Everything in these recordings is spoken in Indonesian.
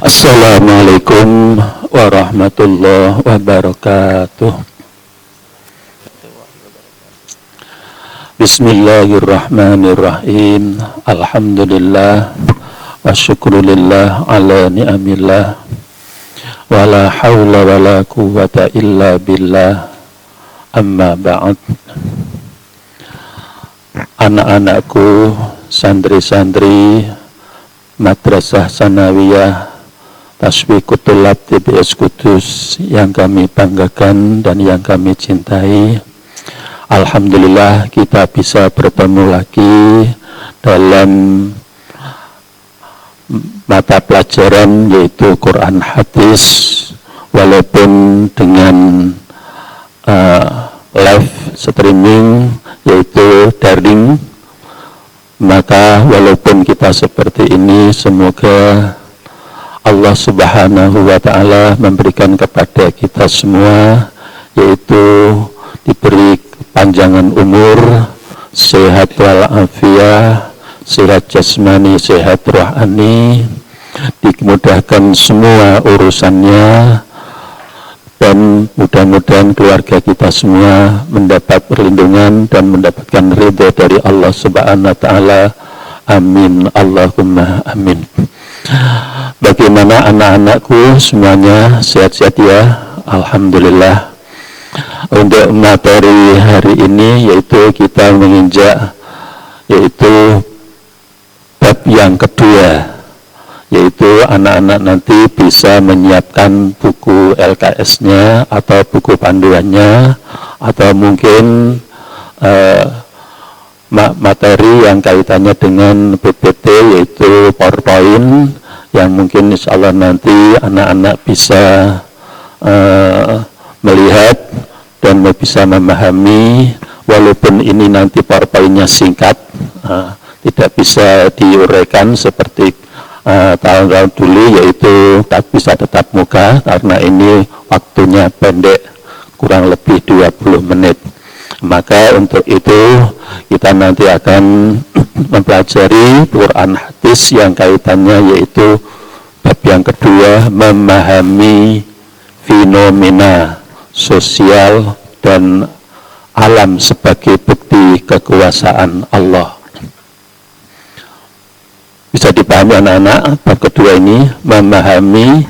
Assalamualaikum warahmatullahi wabarakatuh. Bismillahirrahmanirrahim. Alhamdulillah wa syukrulillah ala ni'amillah. Wa la hawla wa la quwwata illa billah. Amma ba'd. Anak-anakku, santri-santri Madrasah Sanawiyah Tasfiqut Thullab TBS Kudus yang kami banggakan dan yang kami cintai, alhamdulillah kita bisa bertemu lagi dalam mata pelajaran yaitu Quran Hadis, walaupun dengan live streaming yaitu daring. Maka walaupun kita seperti ini, semoga Allah Subhanahu wa Ta'ala memberikan kepada kita semua yaitu diberi panjangan umur, sehat walafiat, sehat jasmani, sehat rohani, dimudahkan semua urusannya, dan mudah-mudahan keluarga kita semua mendapat perlindungan dan mendapatkan ridha dari Allah Subhanahu wa Ta'ala. Amin, Allahumma amin. Bagaimana anak-anakku semuanya, sehat-sehat ya? Alhamdulillah. Untuk materi hari ini yaitu kita menginjak yaitu bab yang kedua, yaitu anak-anak nanti bisa menyiapkan buku LKS-nya atau buku panduannya, atau mungkin materi yang kaitannya dengan PPT yaitu PowerPoint, yang mungkin insya Allah nanti anak-anak bisa melihat dan bisa memahami, walaupun ini nanti PowerPoint-nya singkat, tidak bisa diuraikan seperti tahun-tahun dulu, yaitu tak bisa tetap muka karena ini waktunya pendek, kurang lebih 20 menit. Maka untuk itu kita nanti akan mempelajari Quran Hadis yang kaitannya yaitu bab yang kedua, memahami fenomena sosial dan alam sebagai bukti kekuasaan Allah. Bisa dipahami anak-anak, bab kedua ini memahami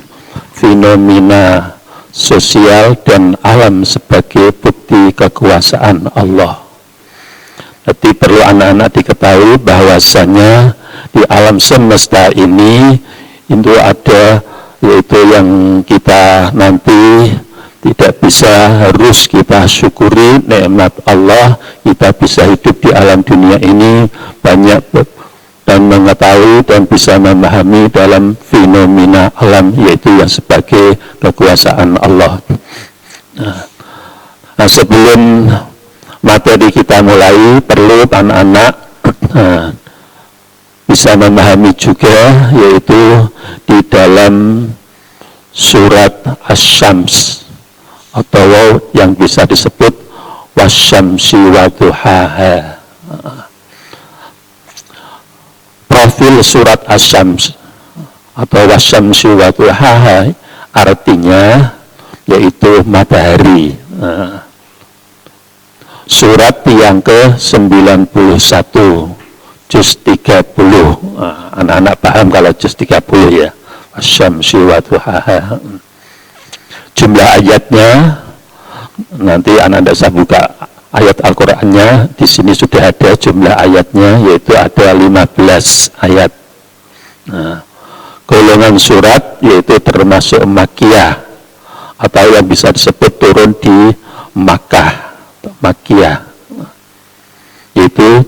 fenomena sosial dan alam sebagai bukti kekuasaan Allah. Jadi perlu anak-anak diketahui bahwasanya di alam semesta ini itu ada yaitu yang kita nanti tidak bisa, harus kita syukuri nikmat Allah. Kita bisa hidup di alam dunia ini banyak dan mengetahui dan bisa memahami dalam fenomena alam yaitu yang sebagai kekuasaan Allah. Nah, sebelum materi kita mulai, perlu anak-anak bisa memahami juga yaitu di dalam surat Asy-Syams atau yang bisa disebut wasyamsi wa duhaha. Profil surat Asy-Syams atau wasyamsi wa duhaha artinya yaitu matahari. Surat yang ke-91 juz 30. Anak-anak paham kalau juz 30 ya. Wasyamsi wa duhaha. Jumlah ayatnya nanti anak-anak saya buka ayat Al-Qur'annya, di sini sudah ada jumlah ayatnya, yaitu ada 15 ayat. Nah, golongan surat yaitu termasuk Makkiyah atau yang bisa disebut turun di Makkah, Makkiyah, yaitu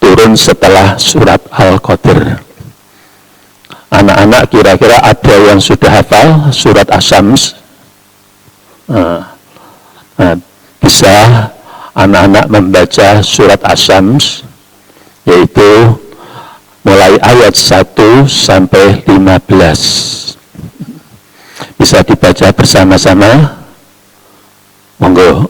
turun setelah surat Al-Qadr. Anak-anak kira-kira ada yang sudah hafal surat Asy-Syams? Bisa anak-anak membaca surat Asy-Syams yaitu mulai ayat 1 sampai 15. Bisa dibaca bersama-sama? Monggo.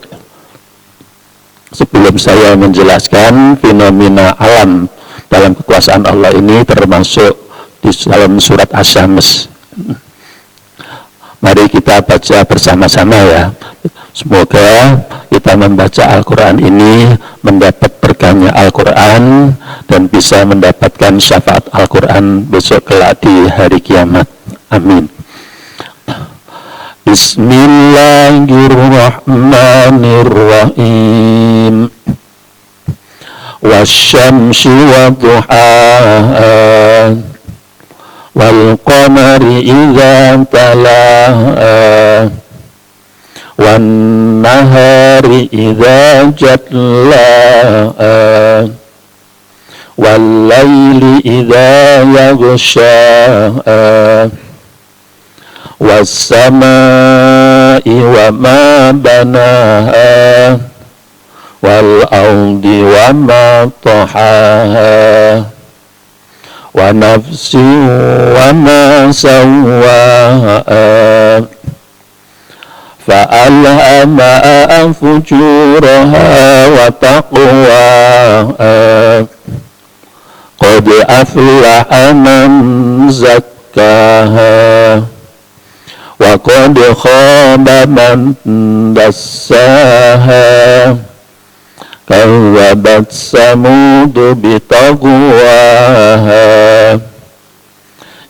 Sebelum saya menjelaskan fenomena alam dalam kekuasaan Allah ini termasuk di dalam surat Asy-Syams. Mari kita baca bersama-sama ya. Semoga kita membaca Al-Quran ini mendapat berkahnya Al-Quran dan bisa mendapatkan syafaat Al-Quran besok kelak di hari kiamat. Amin. Bismillahirrahmanirrahim. Wasyamsi wa duhaha wal qamari idza talaha wan nahari idza jallaha wal laili idza yaghshaha was samai wa ma banaha wal ardi wa ma tahaha wa nafsin wa ma sawwaha fa'alhamaha fujuraha wa taqwaha qad aflaha man zakkaha wa qad khaba man dassaha kazzabat samud bitagwaha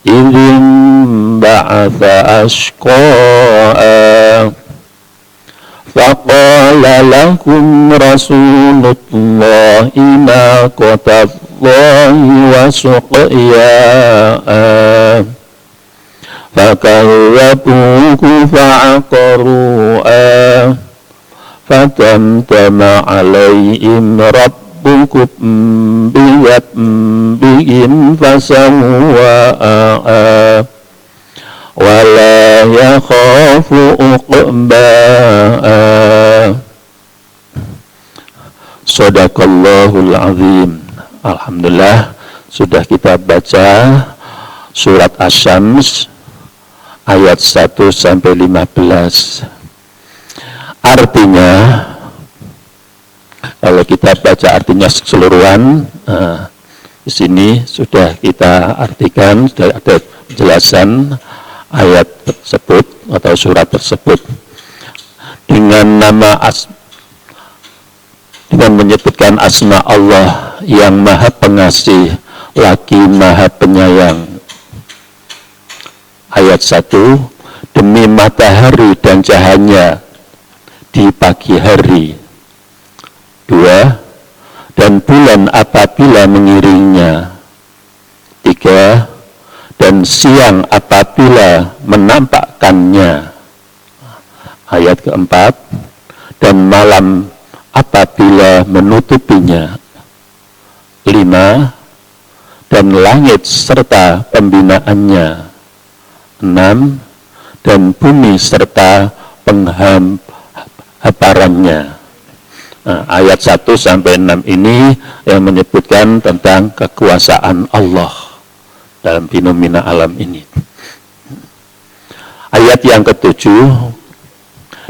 idzin ba'atha ashqaha faqala lahum rasulullahi naqatallahi wa suqyaha fakazzabuhu fa'aqaruha fatamtama alaihim rabbukum bidhanbihim fasawwaha wala yakhafu uqbaha. Shadaqallahul azim. Alhamdulillah, sudah kita baca surat Asy-Syams ayat 1 sampai 15. Artinya, kalau kita baca artinya keseluruhan, di sini sudah kita artikan, sudah ada penjelasan ayat tersebut atau surat tersebut dengan dengan menyebutkan asma Allah yang Maha Pengasih lagi Maha Penyayang. Ayat 1, demi matahari dan cahayanya di pagi hari. 2, dan bulan apabila mengiringnya. 3, dan siang apabila menampakkannya. Ayat keempat, dan malam apabila menutupinya. 5, dan langit serta pembinaannya. 6, dan bumi serta penghamparannya. Ayat 1 sampai 6 ini yang menyebutkan tentang kekuasaan Allah dalam fenomena alam ini. Ayat yang ke-7,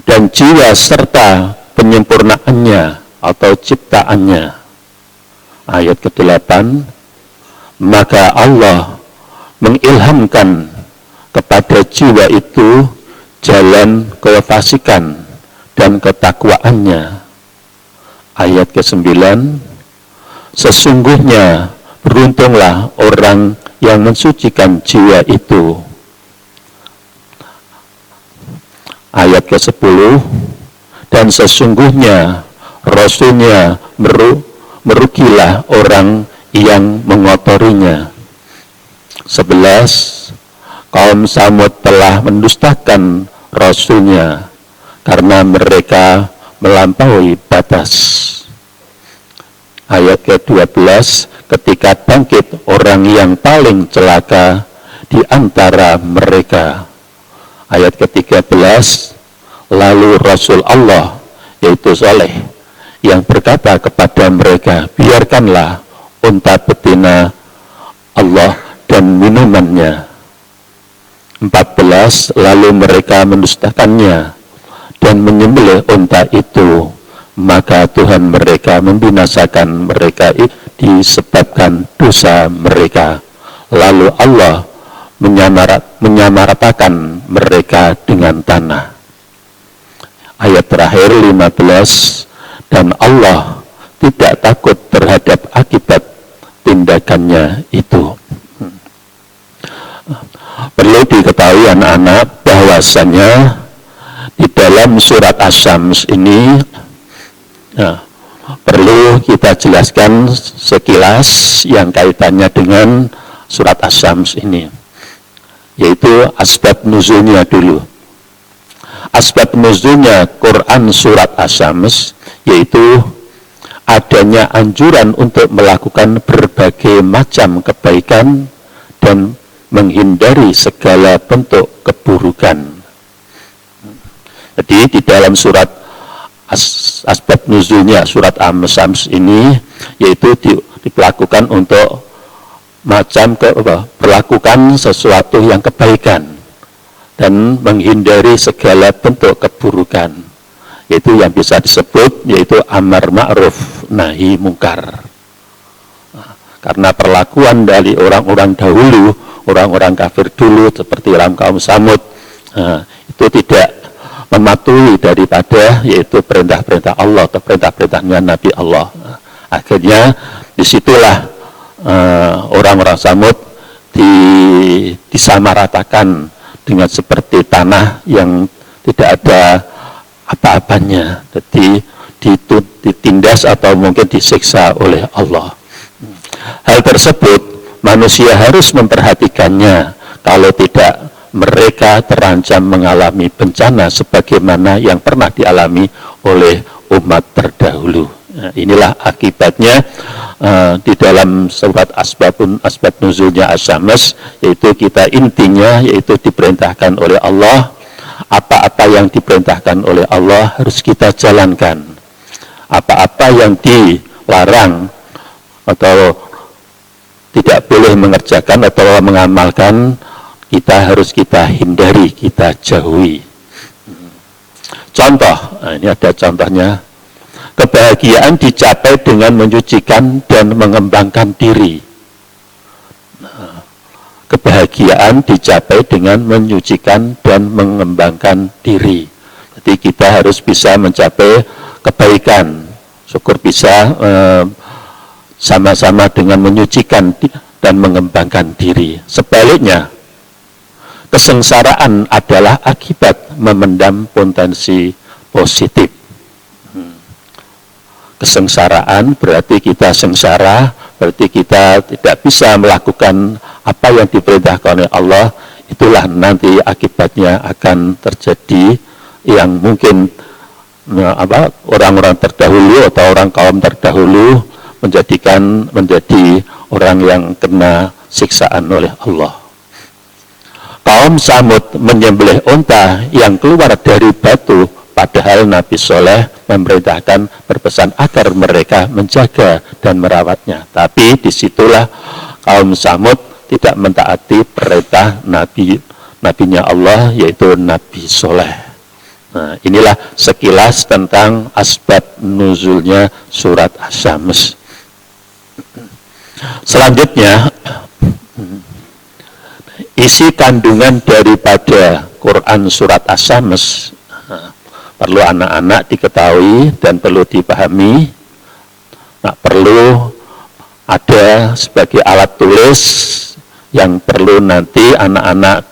dan jiwa serta penyempurnaannya atau ciptaannya. Ayat ke-8, maka Allah mengilhamkan kepada jiwa itu jalan kefasikan dan ketakwaannya. Ayat ke-9, sesungguhnya beruntunglah orang yang mensucikan jiwa itu. Ayat ke-10, dan sesungguhnya Rasulnya merugilah orang yang mengotorinya. 11, kaum Samud telah mendustakan Rasulnya karena mereka melampaui batas. Ayat ke-12, ketika bangkit orang yang paling celaka di antara mereka. Ayat ke-13, lalu Rasul Allah, yaitu Saleh, yang berkata kepada mereka, biarkanlah unta betina Allah dan minumannya. 14, lalu mereka mendustakannya dan menyembelih unta itu, maka Tuhan mereka membinasakan mereka disebabkan dosa mereka. Lalu Allah menyamaratakan mereka dengan tanah. Ayat terakhir 15, dan Allah tidak takut terhadap akibat tindakannya itu. Perlu diketahui anak-anak bahwasannya di dalam surat Asy-Syams ini perlu kita jelaskan sekilas yang kaitannya dengan surat Asy-Syams ini, yaitu asbab nuzulnya dulu. Asbab nuzulnya Quran surat Asy-Syams yaitu adanya anjuran untuk melakukan berbagai macam kebaikan dan menghindari segala bentuk keburukan. Jadi di dalam surat asbab nuzulnya surat Asy-Syams ini yaitu dilakukan untuk melakukan sesuatu yang kebaikan dan menghindari segala bentuk keburukan, yaitu yang bisa disebut yaitu amar ma'ruf nahi mungkar. Karena perlakuan dari orang-orang dahulu, orang-orang kafir dulu seperti orang kaum Samud, itu tidak mematuhi daripada yaitu perintah-perintah Allah atau perintah-perintahnya Nabi Allah. Akhirnya disitulah orang-orang Samud disamaratakan dengan seperti tanah yang tidak ada apa-apanya, jadi ditindas atau mungkin disiksa oleh Allah. Hal tersebut manusia harus memperhatikannya, kalau tidak mereka terancam mengalami bencana sebagaimana yang pernah dialami oleh umat terdahulu. Nah, inilah akibatnya di dalam surat asbab nuzulnya Asy-Syams, yaitu kita intinya yaitu diperintahkan oleh Allah, apa-apa yang diperintahkan oleh Allah harus kita jalankan. Apa-apa yang dilarang atau tidak boleh mengerjakan atau mengamalkan, harus kita hindari, kita jauhi. Contoh, ini ada contohnya. Kebahagiaan dicapai dengan menyucikan dan mengembangkan diri. Kebahagiaan dicapai dengan menyucikan dan mengembangkan diri. Jadi kita harus bisa mencapai kebaikan. Syukur bisa sama-sama dengan menyucikan dan mengembangkan diri. Sebaliknya, kesengsaraan adalah akibat memendam potensi positif. Kesengsaraan berarti kita sengsara, berarti kita tidak bisa melakukan apa yang diperintahkan oleh Allah. Itulah nanti akibatnya akan terjadi yang mungkin orang-orang terdahulu atau orang kaum terdahulu menjadi orang yang kena siksaan oleh Allah. Kaum Samud menyembelih unta yang keluar dari batu, padahal Nabi Soleh memerintahkan berpesan agar mereka menjaga dan merawatnya. Tapi disitulah kaum Samud tidak mentaati perintah nabinya Allah, yaitu Nabi Soleh. Nah, inilah sekilas tentang asbab nuzulnya surat Asy-Syams. Selanjutnya, isi kandungan daripada Quran surat Asy-Syams perlu anak-anak diketahui dan perlu dipahami. Nah, perlu ada sebagai alat tulis yang perlu nanti anak-anak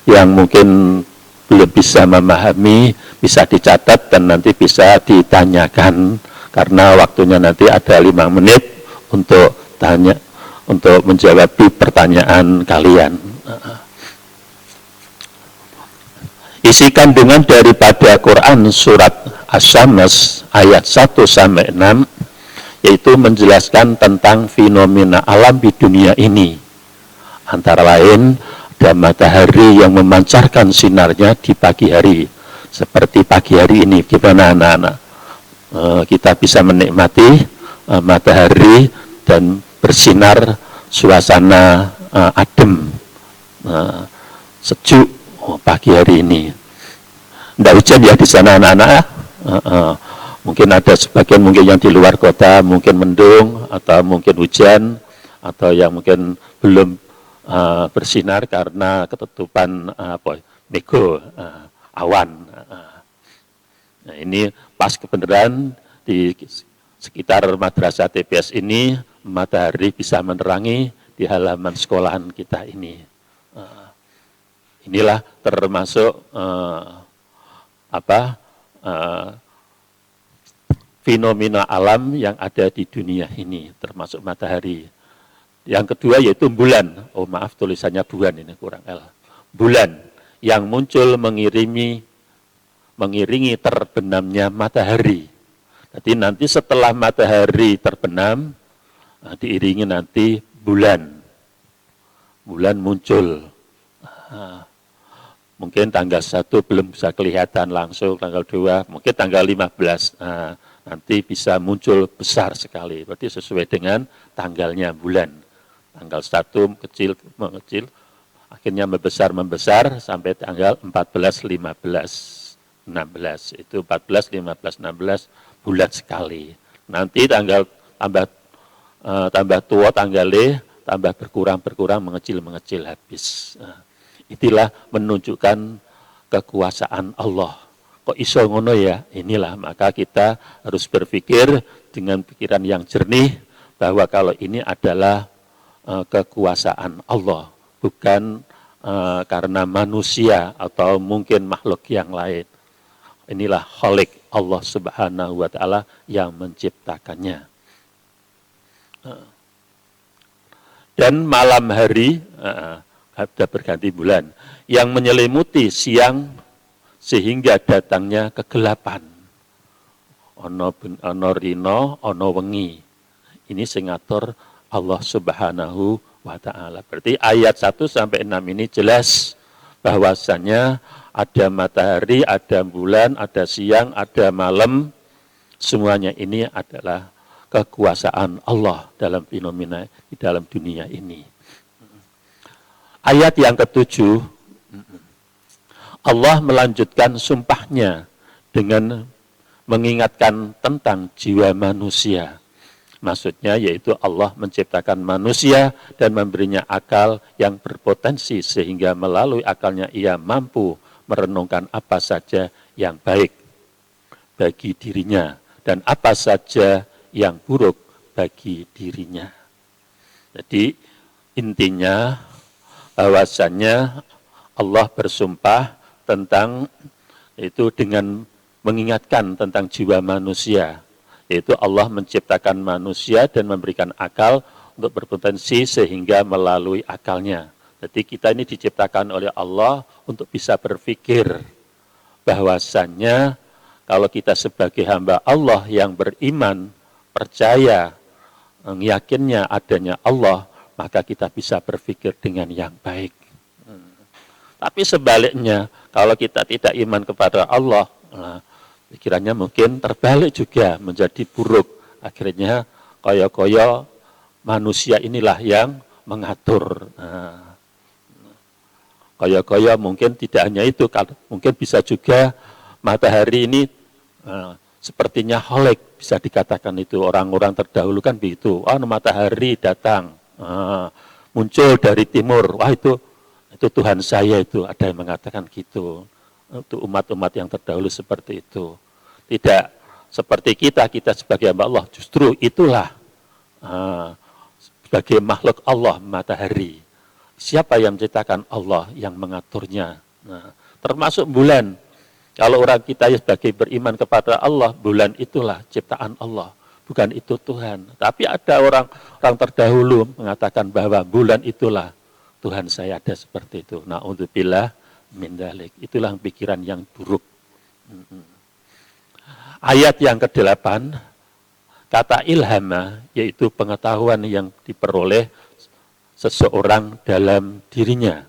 yang mungkin belum bisa memahami bisa dicatat dan nanti bisa ditanyakan, karena waktunya nanti ada 5 menit untuk menjawab pertanyaan kalian. Isi kandungan daripada Quran surat Asy-Syams ayat 1-6 yaitu menjelaskan tentang fenomena alam di dunia ini. Antara lain ada matahari yang memancarkan sinarnya di pagi hari. Seperti pagi hari ini, gimana anak-anak? Kita bisa menikmati matahari dan bersinar, suasana adem, sejuk. Pagi hari ini tidak hujan ya di sana anak-anak. Mungkin ada sebagian mungkin yang di luar kota mungkin mendung atau mungkin hujan, atau yang mungkin belum bersinar karena ketutupan mego awan. Nah, ini pas kebenaran di sekitar madrasah TPS ini matahari bisa menerangi di halaman sekolahan kita ini. Inilah termasuk fenomena alam yang ada di dunia ini, termasuk matahari. Yang kedua yaitu bulan. Oh maaf, tulisannya bulan, ini kurang L. Bulan yang muncul mengiringi terbenamnya matahari. Jadi nanti setelah matahari terbenam, diiringi nanti bulan. Bulan muncul. Mungkin tanggal 1 belum bisa kelihatan langsung, tanggal 2, mungkin tanggal 15. Nanti bisa muncul besar sekali. Berarti sesuai dengan tanggalnya bulan. Tanggal 1 kecil, mengecil, akhirnya membesar sampai tanggal 14, 15, 16. Itu 14, 15, 16 bulan sekali. Nanti tanggal tambah tua tanggalnya, tambah berkurang mengecil habis. Itulah menunjukkan kekuasaan Allah. Kok iso ngono ya? Inilah, maka kita harus berpikir dengan pikiran yang jernih bahwa kalau ini adalah kekuasaan Allah, bukan karena manusia atau mungkin makhluk yang lain. Inilah Khalik Allah Subhanahu wa taala yang menciptakannya. Dan malam hari ada berganti bulan yang menyelimuti siang sehingga datangnya kegelapan. Ono rino, ono wengi. Ini sing ngatur Allah Subhanahu wa taala. Berarti ayat 1 sampai 6 ini jelas bahwasannya ada matahari, ada bulan, ada siang, ada malam. Semuanya ini adalah kekuasaan Allah dalam fenomena di dalam dunia ini. Ayat yang ke-7, Allah melanjutkan sumpahnya dengan mengingatkan tentang jiwa manusia. Maksudnya yaitu Allah menciptakan manusia dan memberinya akal yang berpotensi sehingga melalui akalnya ia mampu merenungkan apa saja yang baik bagi dirinya dan apa saja yang buruk bagi dirinya. Jadi intinya bahwasannya Allah bersumpah tentang itu dengan mengingatkan tentang jiwa manusia, yaitu Allah menciptakan manusia dan memberikan akal untuk berpotensi sehingga melalui akalnya. Jadi kita ini diciptakan oleh Allah untuk bisa berpikir bahwasannya kalau kita sebagai hamba Allah yang beriman, percaya, yakinnya adanya Allah, maka kita bisa berpikir dengan yang baik. Tapi sebaliknya, kalau kita tidak iman kepada Allah, pikirannya mungkin terbalik juga menjadi buruk. Akhirnya koyo-koyo manusia inilah yang mengatur. Koyo-koyo mungkin tidak hanya itu, mungkin bisa juga matahari ini sepertinya Khalik, bisa dikatakan itu. Orang-orang terdahulu kan begitu, matahari datang, muncul dari timur, wah itu Tuhan saya, itu ada yang mengatakan gitu. Untuk umat-umat yang terdahulu seperti itu. Tidak seperti kita sebagai hamba Allah, justru itulah sebagai makhluk Allah matahari. Siapa yang menciptakan? Allah yang mengaturnya. Termasuk bulan. Kalau orang kita sebagai beriman kepada Allah, bulan itulah ciptaan Allah. Bukan itu Tuhan. Tapi ada orang terdahulu mengatakan bahwa bulan itulah Tuhan saya, ada seperti itu. Na'udzubillah min dzalik. Itulah pikiran yang buruk. Ayat yang ke-8, kata ilhama, yaitu pengetahuan yang diperoleh seseorang dalam dirinya.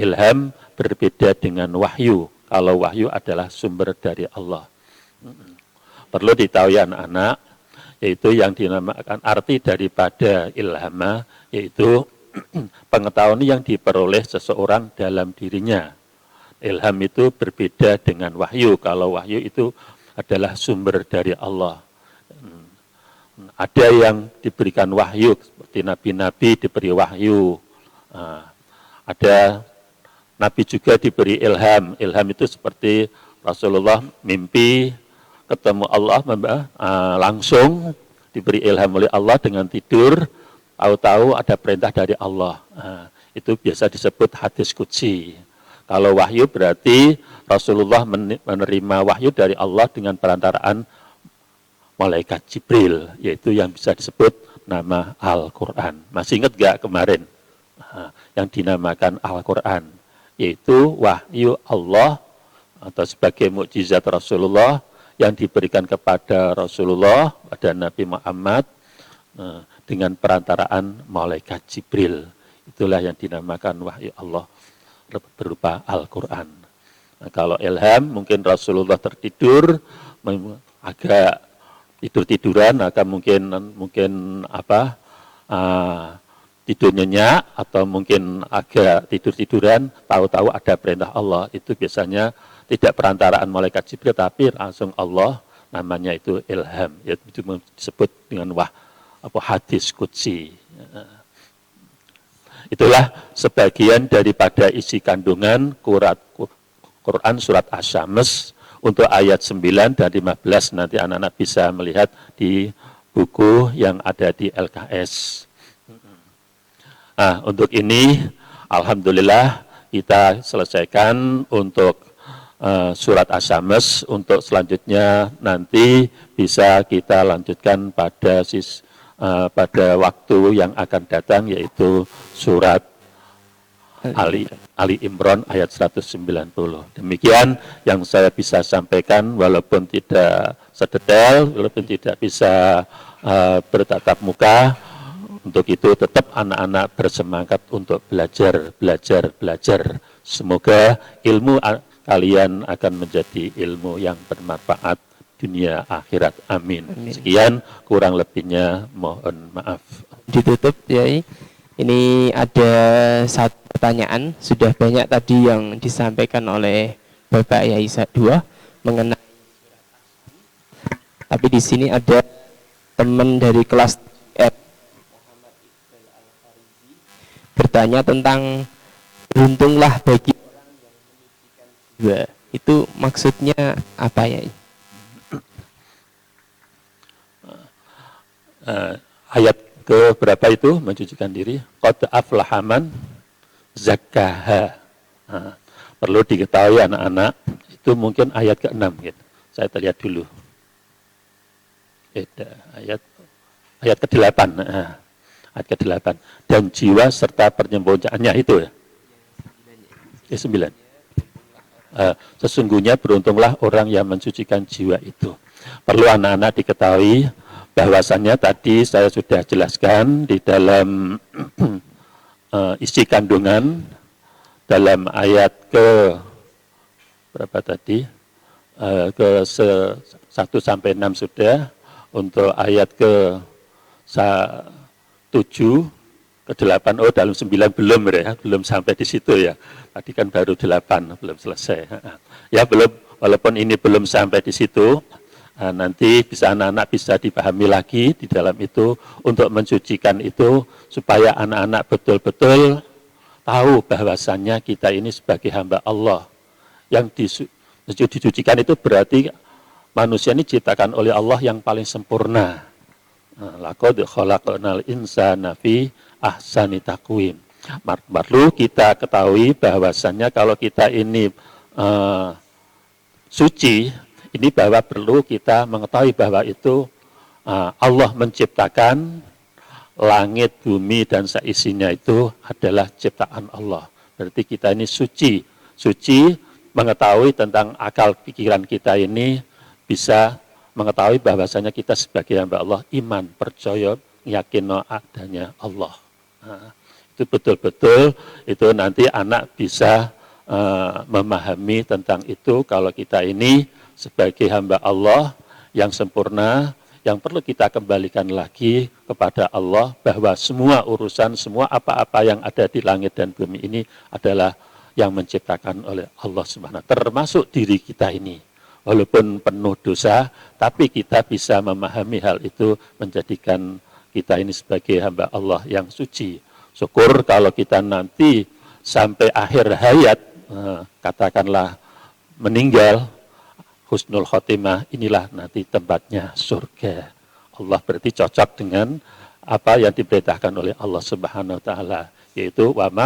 Ilham berbeda dengan wahyu. Kalau wahyu adalah sumber dari Allah. Perlu ditahui anak-anak, yaitu yang dinamakan arti daripada ilhama, yaitu pengetahuan yang diperoleh seseorang dalam dirinya. Ilham itu berbeda dengan wahyu. Kalau wahyu itu adalah sumber dari Allah. Ada yang diberikan wahyu, seperti nabi-nabi diberi wahyu. Ada Nabi juga diberi ilham. Ilham itu seperti Rasulullah mimpi ketemu Allah, langsung diberi ilham oleh Allah dengan tidur, tahu-tahu ada perintah dari Allah. Itu biasa disebut hadis qudsi. Kalau wahyu berarti Rasulullah menerima wahyu dari Allah dengan perantaraan malaikat Jibril, yaitu yang bisa disebut nama Al-Quran. Masih ingat gak kemarin yang dinamakan Al-Quran? Yaitu wahyu Allah atau sebagai mukjizat Rasulullah yang diberikan kepada Rasulullah, pada Nabi Muhammad dengan perantaraan malaikat Jibril. Itulah yang dinamakan wahyu Allah berupa Al-Quran. Nah, kalau ilham mungkin Rasulullah tertidur, agak tidur-tiduran, maka mungkin tidur nyenyak atau mungkin agak tidur-tiduran, tahu-tahu ada perintah Allah. Itu biasanya tidak perantaraan malaikat Jibril, tapi langsung Allah, namanya itu ilham. Itu disebut dengan hadis qudsi. Itulah sebagian daripada isi kandungan Quran surat Asy-Syams untuk ayat 9 dan 15. Nanti anak-anak bisa melihat di buku yang ada di LKS. Untuk ini alhamdulillah kita selesaikan untuk surat Asy-Syams. Untuk selanjutnya nanti bisa kita lanjutkan pada waktu yang akan datang, yaitu surat Ali Imran ayat 190. Demikian yang saya bisa sampaikan, walaupun tidak sedetail, walaupun tidak bisa bertatap muka. Untuk itu tetap anak-anak bersemangat untuk belajar. Semoga ilmu kalian akan menjadi ilmu yang bermanfaat dunia akhirat. Amin. Sekian, kurang lebihnya mohon maaf. Ditutup, Yai. Ini ada satu pertanyaan, sudah banyak tadi yang disampaikan oleh Bapak Yai Sadua mengenai, tapi di sini ada teman dari kelas F bertanya tentang beruntunglah bagi orang yang menyucikan jiwa. Itu maksudnya apa, Yai? Ayat ke berapa itu mencucikan diri? Qad aflaha man zakkaha. Perlu diketahui anak-anak, itu mungkin ayat ke-6 gitu. Saya lihat dulu. Ayat ke-8. Ayat ke-8. Dan jiwa serta penyempurnaannya itu ya. 9. Sesungguhnya beruntunglah orang yang mensucikan jiwa itu. Perlu anak-anak diketahui bahwasannya tadi saya sudah jelaskan di dalam isi kandungan dalam ayat ke berapa tadi, ke 1 sampai 6 sudah. Untuk ayat ke 7 ke 8, dalam 9 belum ya, belum sampai di situ ya. Tadi kan baru 8, belum selesai. Ya belum, walaupun ini belum sampai di situ. Nanti bisa anak-anak bisa dipahami lagi di dalam itu untuk mensucikan itu, supaya anak-anak betul-betul tahu bahwasannya kita ini sebagai hamba Allah. Yang disucikan itu berarti manusia ini diciptakan oleh Allah yang paling sempurna. Laqad khalaqnal insana fi ahsani taqwim. Perlu kita ketahui bahwasannya kalau kita ini suci, ini bahwa perlu kita mengetahui bahwa itu Allah menciptakan langit, bumi, dan seisinya itu adalah ciptaan Allah. Berarti kita ini suci. Suci mengetahui tentang akal pikiran kita ini bisa mengetahui bahwasanya kita sebagai hamba Allah, iman, percaya, yakin adanya Allah. Itu betul-betul, itu nanti anak bisa memahami tentang itu. Kalau kita ini sebagai hamba Allah yang sempurna, yang perlu kita kembalikan lagi kepada Allah, bahwa semua urusan, semua apa-apa yang ada di langit dan bumi ini adalah yang menciptakan oleh Allah Subhanahu, termasuk diri kita ini. Walaupun penuh dosa, tapi kita bisa memahami hal itu, menjadikan kita ini sebagai hamba Allah yang suci. Syukur kalau kita nanti sampai akhir hayat, katakanlah meninggal, husnul khotimah, inilah nanti tempatnya surga. Allah berarti cocok dengan apa yang diperintahkan oleh Allah Subhanahu wa taala, yaitu wama